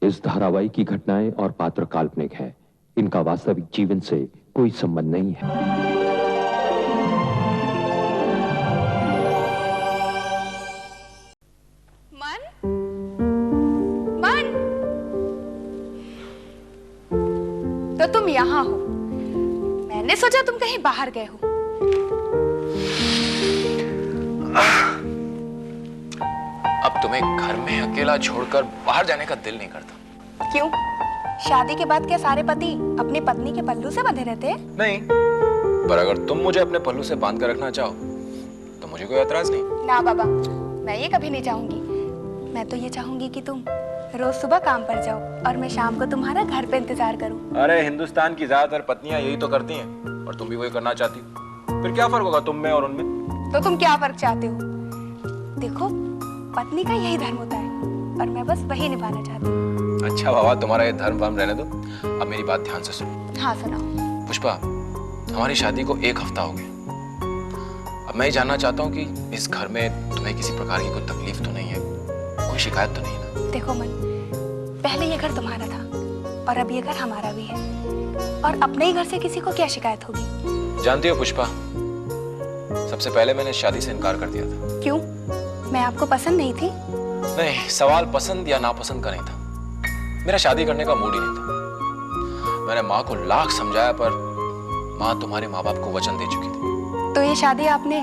इस धारावाहिक की घटनाएं और पात्र काल्पनिक है। इनका वास्तविक जीवन से कोई संबंध नहीं है। मन? मन? तो तुम यहाँ हो। मैंने सोचा तुम कहीं बाहर गए हो। अब तुम्हें घर में अकेला छोड़कर बाहर जाने का दिल नहीं करता। क्यों? शादी के बाद क्या सारे पति अपनी पत्नी के पल्लू से बंधे रहते हैं? नहीं, पर अगर तुम मुझे अपने पल्लू से बांध कर रखना चाहो तो मुझे कोई एतराज नहीं। ना बाबा, मैं ये कभी नहीं चाहूंगी। मैं तो ये चाहूंगी कि तुम रोज सुबह काम पर जाओ और मैं शाम को तुम्हारा घर पे इंतजार करूं। अरे हिंदुस्तान की ज्यादातर पत्नियां यही तो करती हैं और तुम भी वही करना चाहती हो। फिर क्या फर्क होगा तुम में और उनमें? तो तुम क्या फर्क चाहते हो? देखो, पत्नी का यही धर्म होता है और मैं बस वही निभाना चाहती हूँ। अच्छा बाबा, तुम्हारा ये धर्म वर्म रहने दो। अब मेरी बात ध्यान से सुनो। हाँ सुनाओ। पुष्पा, हमारी शादी को 1 हफ्ता हो गया। अब मैं ये जानना चाहता हूँ कि इस घर में तुम्हें किसी प्रकार की कोई तकलीफ तो नहीं है, कोई शिकायत तो नहीं ना? देखो मन, पहले ये घर तुम्हारा था और अब ये घर हमारा भी है, और अपने ही घर से किसी को क्या शिकायत होगी? जानती हो पुष्पा, सबसे पहले मैंने शादी से इनकार कर दिया था। क्यों? मैं आपको पसंद नहीं थी? नहीं, सवाल पसंद या नापसंद का नहीं था। मेरा शादी करने का मूड ही नहीं था। मैंने माँ को लाख समझाया पर माँ तुम्हारे माँ बाप को वचन दे चुकी थी। तो ये शादी आपने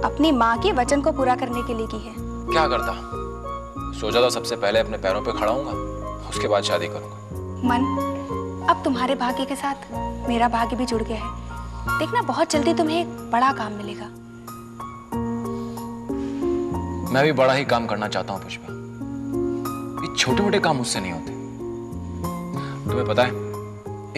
अपनी माँ के वचन को पूरा करने के लिए की है? क्या करता, सोचा था सबसे पहले अपने पैरों पे खड़ा होऊंगा, उसके बाद शादी करूंगा। मन, अब तुम्हारे भाग्य के साथ मेरा भाग्य भी जुड़ गया है। देखना, बहुत जल्दी तुम्हें एक बड़ा काम मिलेगा। मैं भी बड़ा ही काम करना चाहता हूँ पुष्पा। ये छोटे मोटे काम मुझसे नहीं होते। तुम्हें पता है,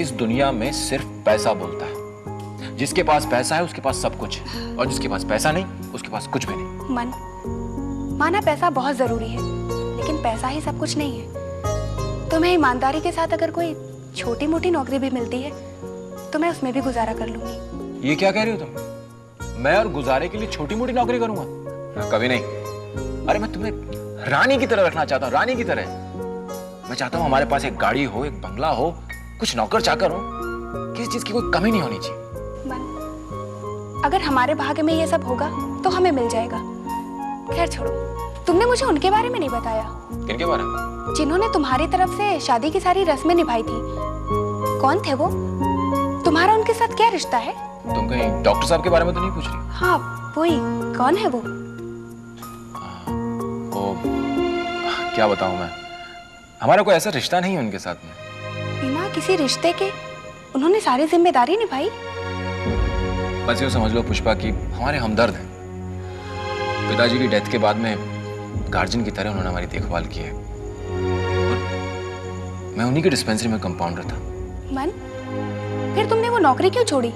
इस दुनिया में सिर्फ पैसा बोलता है। जिसके पास पैसा है उसके पास सब कुछ है, और जिसके पास पैसा नहीं उसके पास कुछ भी नहीं। मन, माना पैसा बहुत जरूरी है, लेकिन पैसा ही सब कुछ नहीं है। तुम्हें ईमानदारी के साथ अगर कोई छोटी मोटी नौकरी भी मिलती है तो मैं उसमें भी गुजारा कर लूंगी। ये क्या कह रही हो तुम? मैं और गुजारे के लिए छोटी मोटी नौकरी करूंगा? कभी नहीं। अरे मैं तुम्हें रानी की तरह रखना चाहता हूँ, रानी की तरह। मैं चाहता हूँ हमारे पास एक गाड़ी हो, एक बंगला हो, कुछ नौकर चाकर हो, किसी चीज की कोई कमी नहीं होनी चाहिए। मन, अगर हमारे भाग्य में ये सब होगा तो हमें मिल जाएगा। खैर छोड़ो, तुमने मुझे उनके बारे में नहीं बताया। किनके बारे में? जिन्होंने तुम्हारी तरफ से शादी की सारी रस्में निभाई थी। कौन थे वो? तुम्हारा उनके साथ क्या रिश्ता है? तुम कहीं डॉक्टर साहब के बारे में तो नहीं पूछ रही? हाँ वही, कौन है वो? क्या बताऊं मैं, हमारा कोई ऐसा रिश्ता नहीं है उनके साथ में। बिना किसी रिश्ते के उन्होंने सारी जिम्मेदारी निभाई? बस यूं समझ लो पुष्पा कि हमारे हमदर्द हैं। पिताजी की डेथ के बाद में गार्जियन की तरह उन्होंने हमारी देखभाल की है। मैं उन्हीं की डिस्पेंसरी में कंपाउंडर था। मन, फिर तुमने वो नौकरी क्यों छोड़ी?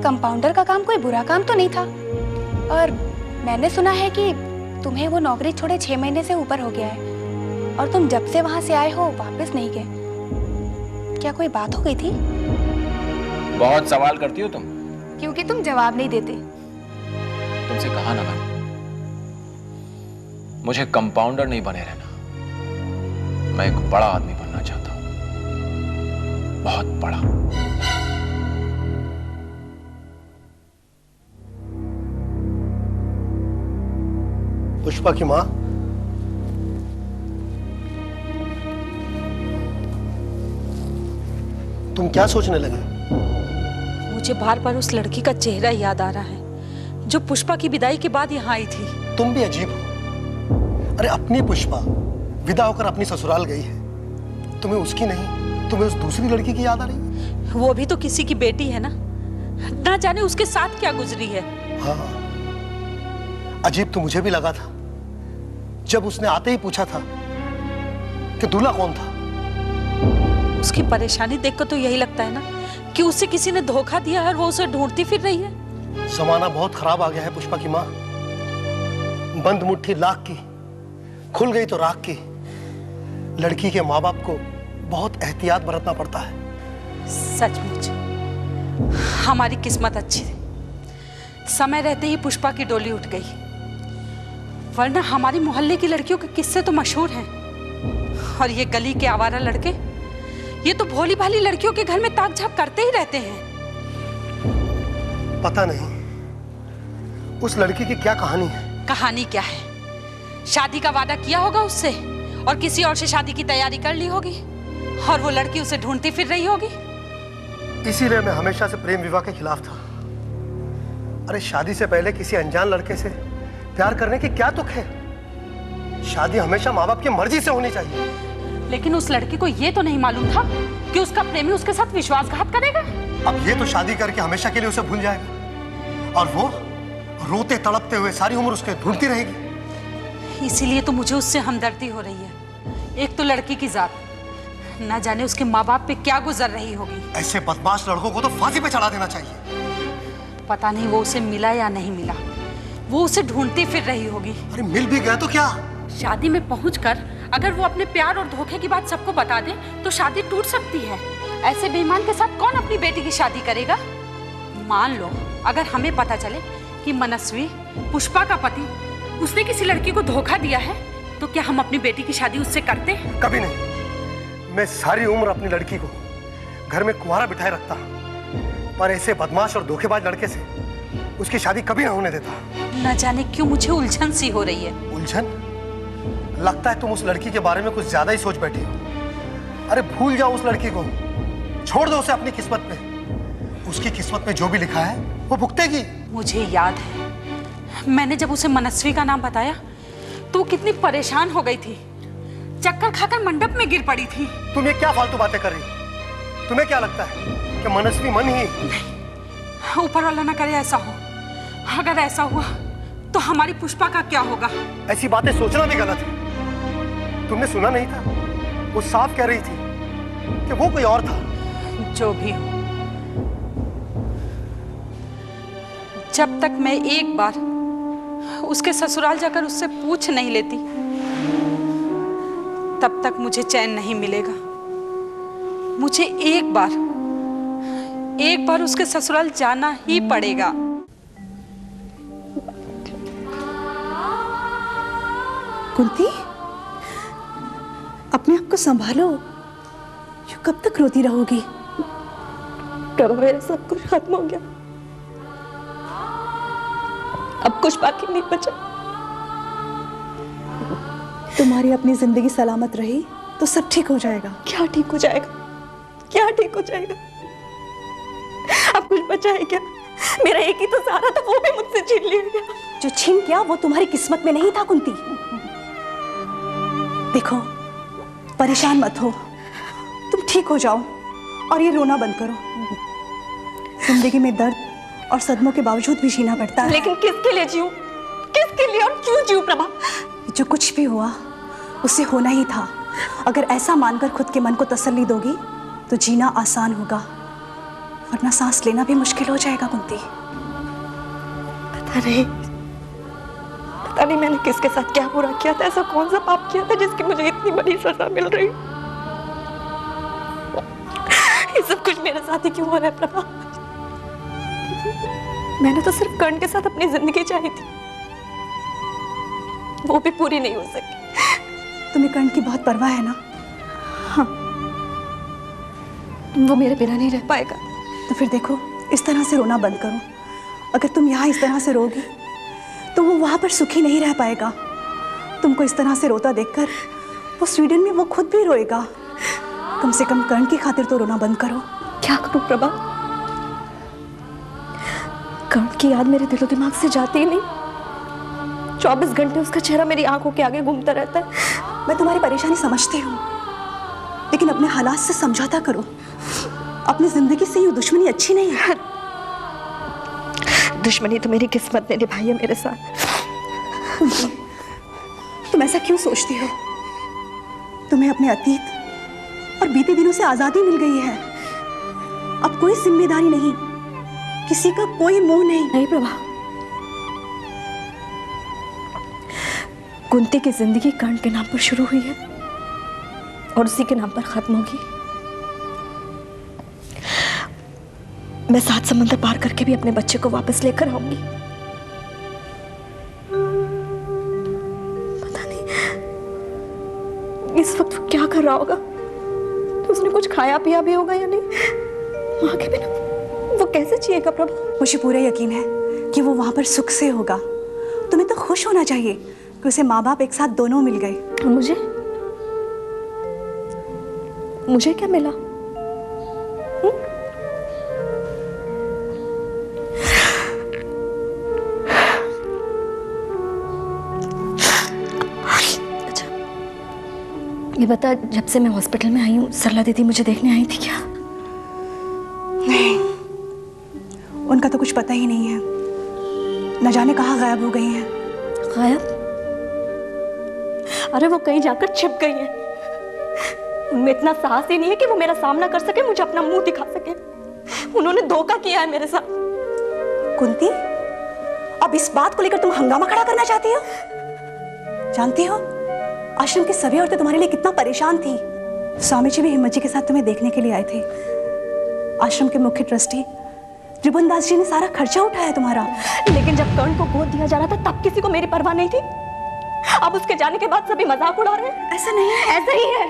कंपाउंडर का काम कोई बुरा काम तो नहीं था, और मैंने सुना है कि तुम्हें वो नौकरी छोड़े 6 महीने से ऊपर हो गया है, और तुम जब से वहां से आए हो वापस नहीं गए। क्या कोई बात हो गई थी? बहुत सवाल करती हो तुम। क्योंकि तुम जवाब नहीं देते। तुमसे कहा ना मैंने, मुझे कंपाउंडर नहीं बने रहना। मैं एक बड़ा आदमी बनना चाहता हूं, बहुत बड़ा। पुष्पा की माँ, तुम क्या सोचने लगे? मुझे बार बार उस लड़की का चेहरा याद आ रहा है जो पुष्पा की विदाई के बाद यहाँ आई थी। तुम भी अजीब हो। अरे अपनी पुष्पा विदा होकर अपनी ससुराल गई है, तुम्हें उसकी नहीं, तुम्हें उस दूसरी लड़की की याद आ रही है? वो भी तो किसी की बेटी है ना जाने उसके साथ क्या गुजरी है। हाँ, अजीब तो मुझे भी लगा था जब उसने आते ही पूछा था कि दूल्हा कौन था। उसकी परेशानी देखकर तो यही लगता है ना कि उसे किसी ने धोखा दिया है और वो उसे ढूंढती फिर रही है। जमाना बहुत खराब आ गया है पुष्पा की माँ। बंद मुट्ठी लाख की, खुल गई तो राख की। लड़की के माँ बाप को बहुत एहतियात बरतना पड़ता है। सचमुच हमारी किस्मत अच्छी थी, समय रहते ही पुष्पा की डोली उठ गई, वरना हमारी मोहल्ले की लड़कियों के किस्से तो मशहूर हैं। और ये गली के आवारा लड़के, ये तो भोली भाली लड़कियों के घर में ताक झाक करते ही रहते हैं। पता नहीं उस लड़की की क्या कहानी है। कहानी क्या है? शादी का वादा किया होगा उससे और किसी और से शादी की तैयारी कर ली होगी और वो लड़की उसे ढूंढती फिर रही होगी। इसीलिए मैं हमेशा से प्रेम विवाह के खिलाफ था। अरे शादी से पहले किसी अनजान लड़के से प्यार करने की क्या तुक है? शादी हमेशा माँ बाप की मर्जी से होनी चाहिए। लेकिन उस लड़की को ये तो नहीं मालूम था कि उसका प्रेमी उसके साथ विश्वासघात करेगा। अब ये तो शादी करके हमेशा के लिए उसे भूल जाएगा और वो रोते तड़पते हुए सारी उम्र उसके ढूंढती रहेगी। इसीलिए तो मुझे उससे हमदर्दी हो रही है। एक तो लड़की की जात, ना जाने उसके माँ बाप पे क्या गुजर रही होगी। ऐसे बदमाश लड़कों को तो फांसी पे चढ़ा देना चाहिए। पता नहीं वो उसे मिला या नहीं मिला, वो उसे ढूंढती फिर रही होगी। अरे मिल भी गया तो क्या? शादी में पहुंचकर अगर वो अपने प्यार और धोखे की बात सबको बता दे तो शादी टूट सकती है। ऐसे बेईमान के साथ कौन अपनी बेटी की शादी करेगा? मान लो अगर हमें पता चले कि मनस्वी, पुष्पा का पति, उसने किसी लड़की को धोखा दिया है, तो क्या हम अपनी बेटी की शादी उससे करते? कभी नहीं। मैं सारी उम्र अपनी लड़की को घर में कुंवारा बिठाए रखता, पर ऐसे बदमाश और धोखेबाज लड़के से उसकी शादी कभी ना होने देता। न जाने क्यों मुझे उलझन सी हो रही है। उलझन? लगता है तुम उस लड़की के बारे में कुछ ज्यादा ही सोच बैठी हो। अरे भूल जाओ उस लड़की को, छोड़ दो उसे अपनी किस्मत में। उसकी किस्मत में जो भी लिखा है वो भुगतेगी। मुझे याद है, मैंने जब उसे मनस्वी का नाम बताया तो वो कितनी परेशान हो गई थी, चक्कर खाकर मंडप में गिर पड़ी थी। तुम ये क्या फालतू बातें कर रही हो? तुम्हें क्या लगता है कि मनस्वी मन ही? ऊपर वाला ना करे ऐसा हो। अगर ऐसा हुआ तो हमारी पुष्पा का क्या होगा? ऐसी बातें सोचना भी गलत है। तुमने सुना नहीं था? वो साफ कह रही थी कि वो कोई और था। जो भी हो, जब तक मैं एक बार उसके ससुराल जाकर उससे पूछ नहीं लेती, तब तक मुझे चैन नहीं मिलेगा। मुझे एक बार उसके ससुराल जाना ही पड़ेगा। कुंती, अपने आप को संभालो। यूं कब तक रोती रहोगी? प्रभा, मेरा सब कुछ खत्म हो गया, अब कुछ बाकी नहीं बचा। तुम्हारी अपनी जिंदगी सलामत रही तो सब ठीक हो जाएगा। क्या ठीक हो जाएगा? क्या ठीक हो जाएगा? अब कुछ बचा है क्या? मेरा एक ही तो सहारा था, वो भी मुझसे छीन लिया गया। जो छीन गया वो तुम्हारी किस्मत में नहीं था कुंती। देखो, परेशान मत हो, तुम ठीक हो जाओ और ये रोना बंद करो। जिंदगी में दर्द और सदमों के बावजूद भी जीना पड़ता है। लेकिन किसके लिए जीऊं? किसके लिए और क्यों जीऊं प्रभा? जो कुछ भी हुआ उसे होना ही था। अगर ऐसा मानकर खुद के मन को तसल्ली दोगी तो जीना आसान होगा, वरना सांस लेना भी मुश्किल हो जाएगा कुंती। पता नहीं मैंने किसके साथ क्या बुरा किया था, ऐसा कौन सा पाप किया था जिसकी मुझे इतनी बड़ी सजा मिल रही। ये सब कुछ मेरे साथ ही क्यों हो रहा है प्रभा? मैंने तो सिर्फ कर्ण के साथ अपनी जिंदगी चाही थी, वो भी पूरी नहीं हो सकी। तुम्हें कर्ण की बहुत परवाह है ना? हाँ, वो मेरे बिना नहीं रह पाएगा। तो फिर देखो, इस तरह से रोना बंद करो। अगर तुम यहाँ इस तरह से रोगी तो वो वहां पर सुखी नहीं रह पाएगा। तुमको इस तरह से रोता देखकर वो स्वीडन में वो खुद भी रोएगा। कम से कम कर्ण की खातिर तो रोना बंद करो। क्या करूं प्रभा? कर्ण की याद मेरे दिलो दिमाग से जाती ही नहीं। 24 घंटे उसका चेहरा मेरी आंखों के आगे घूमता रहता है। मैं तुम्हारी परेशानी समझती हूँ, लेकिन अपने हालात से समझौता करो। अपनी जिंदगी से ये दुश्मनी अच्छी नहीं है। दुश्मनी तो मेरी किस्मत ने निभाई है मेरे साथ। तुम ऐसा क्यों सोचती हो? तुम्हें अपने अतीत और बीते दिनों से आजादी मिल गई है। अब कोई जिम्मेदारी नहीं, किसी का कोई मोह नहीं। नहीं प्रभा, कुंती की जिंदगी कर्ण के नाम पर शुरू हुई है और उसी के नाम पर खत्म होगी। मैं 7 समंदर पार करके भी अपने बच्चे को वापस लेकर आऊंगी। पता नहीं इस वक्त वो क्या रहा होगा तो उसने कुछ खाया पिया भी होगा या नहीं। माँ के बिना वो कैसे जिएगा प्रभु। मुझे पूरा यकीन है कि वो वहां पर सुख से होगा। तुम्हें तो खुश होना चाहिए कि उसे माँ बाप एक साथ दोनों मिल गए। और मुझे क्या मिला? अच्छा ये बता, जब से मैं हॉस्पिटल में आई हूँ सरला दीदी मुझे देखने आई थी क्या? नहीं, उनका तो कुछ पता ही नहीं है। न जाने कहाँ गायब हो गई हैं। गायब? अरे वो कहीं जाकर छिप गई है। उनमें इतना साहस ही नहीं है कि वो मेरा सामना कर सके, मुझे अपना मुंह दिखा सके। उन्होंने धोखा किया है मेरे साथ। कुंती, अब इस बात को लेकर तुम हंगामा खड़ा करना चाहती हो? जानती हो आश्रम की सभी औरतें तुम्हारे लिए कितना परेशान थी। स्वामी जी भी हिम्मत जी के साथ तुम्हें देखने के लिए आए थे। आश्रम के मुख्य ट्रस्टी त्रिभुवन दास जी ने सारा खर्चा उठाया तुम्हारा। लेकिन जब कर्ण को गोद दिया जा रहा था तब किसी को मेरी परवाह नहीं थी। अब उसके जाने के बाद सभी मजाक उड़ा रहे हैं। ऐसा नहीं है। ऐसा ही है।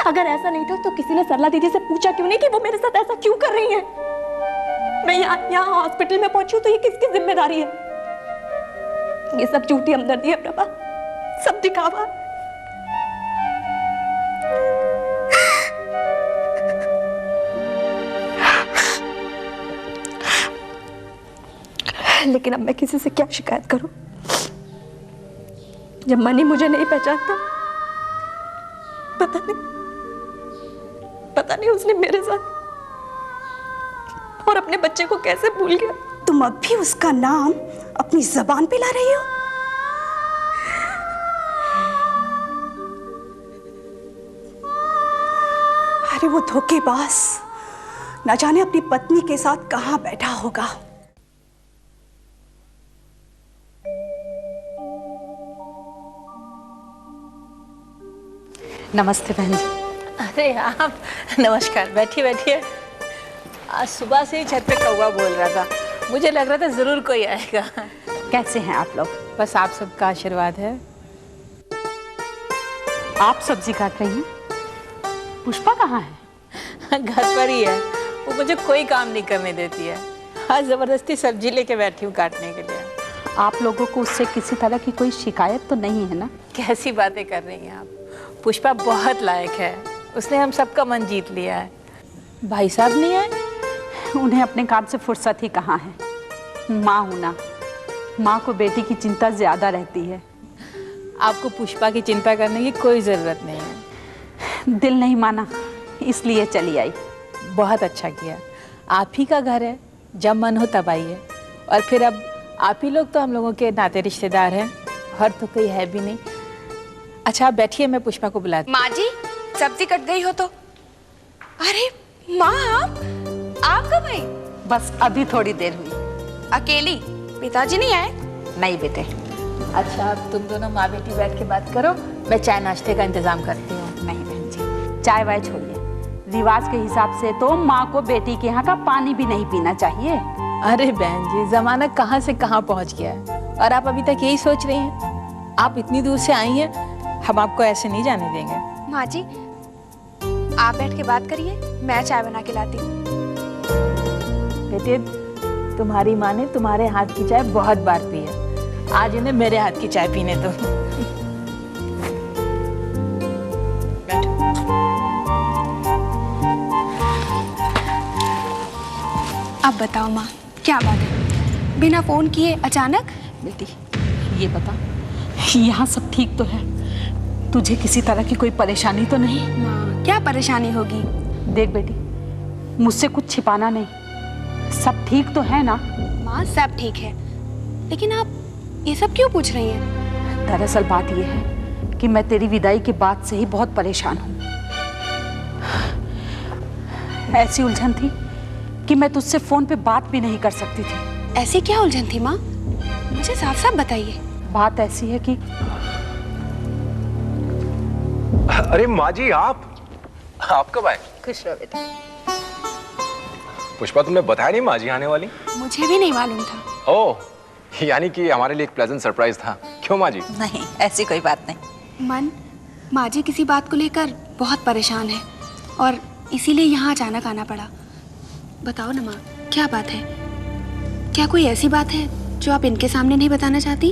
अगर ऐसा नहीं था तो किसी ने सरला दीदी से पूछा क्यों नहीं कि वो मेरे साथ ऐसा क्यों कर रही है? मैं यहाँ हॉस्पिटल में पहुंची तो ये किसकी जिम्मेदारी है? ये सब झूठी हमदर्दी है प्रभा, सब दिखावा। लेकिन अब मैं किसी से क्या शिकायत करूं? जब मनी मुझे नहीं पहचानता, पता नहीं उसने मेरे साथ और अपने बच्चे को कैसे भूल गया। तुम अब भी उसका नाम अपनी जबान पे ला रही हो? अरे वो धोखेबाज न जाने अपनी पत्नी के साथ कहां बैठा होगा। नमस्ते बहन जी। अरे आप नमस्कार, बैठिए बैठिए। आज सुबह से ही छत पे कौवा बोल रहा था, मुझे लग रहा था जरूर कोई आएगा। कैसे हैं आप लोग? बस आप सबका आशीर्वाद है। आप सब्जी काट रही हैं? पुष्पा कहाँ है? घर पर ही है, वो मुझे कोई काम नहीं करने देती है। आज जबरदस्ती सब्जी लेके बैठी हूँ काटने के लिए। आप लोगों को उससे किसी तरह की कोई शिकायत तो नहीं है ना? कैसी बातें कर रही हैं आप? पुष्पा बहुत लायक है, उसने हम सबका मन जीत लिया है। भाई साहब नहीं आए? उन्हें अपने काम से फुर्सत ही कहाँ है। माँ हूँ ना, माँ को बेटी की चिंता ज़्यादा रहती है। आपको पुष्पा की चिंता करने की कोई ज़रूरत नहीं है। दिल नहीं माना इसलिए चली आई। बहुत अच्छा किया, आप ही का घर है, जब मन हो तब आइए। और फिर अब आप ही लोग तो हम लोगों के नाते रिश्तेदार हैं, और तो कोई है भी नहीं। अच्छा आप बैठिए, मैं पुष्पा को बुलाती। माँ जी, सब्जी कट गई हो तो। अरे माँ, आप कब आई? बस अभी थोड़ी देर हुई। अकेली? पिताजी नहीं आए? नहीं बेटे। अच्छा अब तुम दोनों माँ बेटी बैठ के बात करो, मैं चाय नाश्ते का इंतजाम करती हूँ। नहीं बहन जी, चाय वाय छोड़िए। रिवाज के हिसाब से तो माँ को बेटी के यहाँ का पानी भी नहीं पीना चाहिए। अरे बहन जी, जमाना कहाँ से कहाँ पहुँच गया है, और आप अभी तक यही सोच रही हैं? आप इतनी दूर से आई हैं, हम आपको ऐसे नहीं जाने देंगे। माँ जी, आप बैठ के बात करिए, मैं चाय बना के लाती हूँ। बेटे, तुम्हारी माँ ने तुम्हारे हाथ की चाय बहुत बार पी है, आज इन्हें मेरे हाथ की चाय पीने दो। अब बताओ माँ, क्या बात है? बिना फोन किए अचानक? बेटी ये बता, यहाँ सब ठीक तो है? तुझे किसी तरह की कोई परेशानी तो नहीं? माँ, क्या परेशानी होगी? देख बेटी, मुझसे कुछ छिपाना नहीं, सब ठीक तो है ना? माँ सब ठीक है, लेकिन आप ये सब क्यों पूछ रही हैं? दरअसल बात यह है कि मैं तेरी विदाई के बाद से ही बहुत परेशान हूँ। ऐसी उलझन थी कि मैं तुझसे फोन पे बात भी नहीं कर सकती थी। ऐसी क्या उलझन थी माँ? मुझे साफ साफ बताइए। बात ऐसी है कि अरे माँ जी, आप कब आए? खुश रहो बेटा। पुष्पा, तुमने बताया नहीं माँ जी आने वाली? मुझे भी नहीं मालूम था। ओह, यानी कि हमारे लिए एक प्लेजेंट सरप्राइज था। क्यों माँ जी? नहीं, ऐसी कोई बात नहीं। मन, माँ जी किसी बात को लेकर बहुत परेशान है और इसीलिए यहाँ अचानक आना पड़ा। बताओ ना माँ, क्या बात है? क्या कोई ऐसी बात है जो आप इनके सामने नहीं बताना चाहती?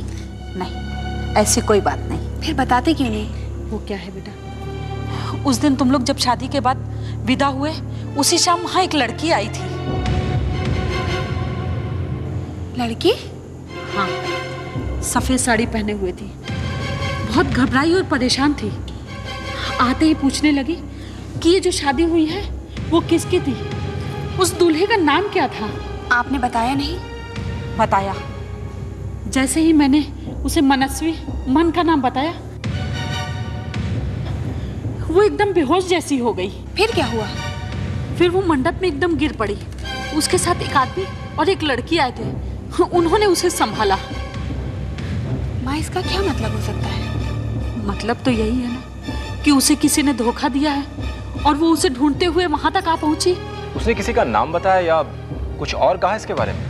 नहीं, ऐसी कोई बात नहीं। फिर बताते क्यों नहीं? वो क्या है बेटा, उस दिन तुम लोग जब शादी के बाद विदा हुए, उसी शाम वहाँ एक लड़की आई थी। लड़की? हाँ, सफेद साड़ी पहने हुए थी, बहुत घबराई और परेशान थी। आते ही पूछने लगी कि ये जो शादी हुई है वो किसकी थी, उस दूल्हे का नाम क्या था। आपने बताया नहीं? बताया। जैसे ही मैंने उसे मनस्वी, मन का नाम बताया, वो एकदम बेहोश जैसी हो गई। फिर क्या हुआ? फिर वो मंडप में एकदम गिर पड़ी। उसके साथ एक आदमी और एक लड़की आए थे, उन्होंने उसे संभाला। माँ, इसका क्या मतलब हो सकता है? मतलब तो यही है ना कि उसे किसी ने धोखा दिया है और वो उसे ढूंढते हुए वहां तक आ पहुंची। उसने किसी का नाम बताया या कुछ और कहा इसके बारे में?